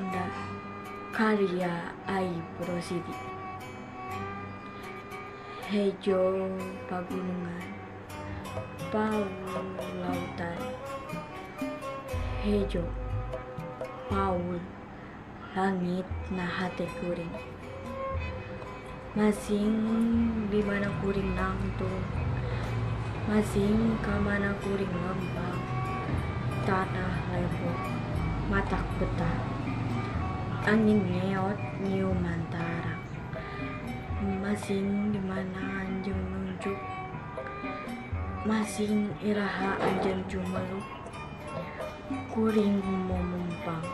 Sunda karya Aib Rosidi. Hejo pagunungan, Paul lautan. Hejo Paul langit na hate kuring. Masing di mana kuring nangtung, masing kamana kuring ngembang. Tanah lembut, matak betah, angin ngeot nyium mantara. Masing di mana anjing nunjuk, masing iraha anjeun cumeluk. Kuring memumpang,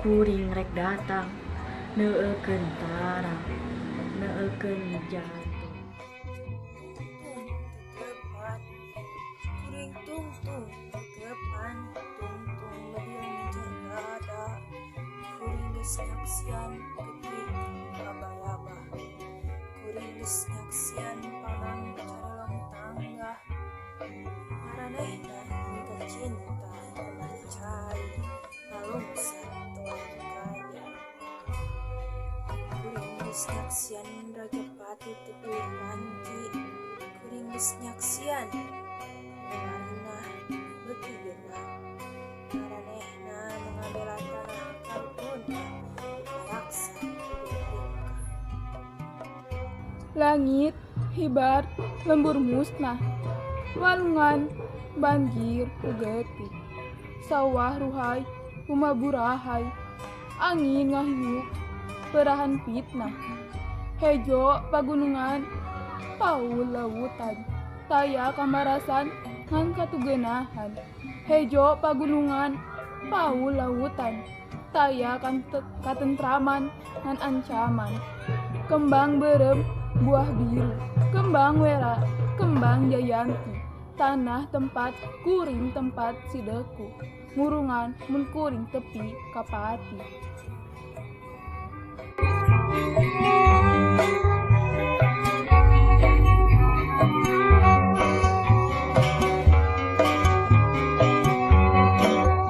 kuring rek datang, neuekeun tarang, neuekeun jantung. Kuring tungtung tegepan, tungtung lebih menjaga. Kuring geus nyaksian ketik laba-laba. Kuring geus nyaksian palang carelong tangga. Maranehna hingga cinta mencari lalungsan tuan kaya. Kuring geus nyaksian raja pati tepi panci. Kuring geus nyaksian Marina beki geuna. Maranehna mengabela tanah kalpun paraksa bebeka. Langit hibar lembur musnah, walungan banjir ugetik, sawah ruhai humaburahay, angin ngahiuk perahan fitnah. Hejo pagunungan, Paul lautan, taya kambarasan ngan katugenahan. Hejo pagunungan, Paul lautan, taya katentraman ngan ancaman. Kembang berem buah biru, kembang wera, kembang jayanti. Tanah tempat kuring tempat sideku, ngurungan mun kuring tepi kapati.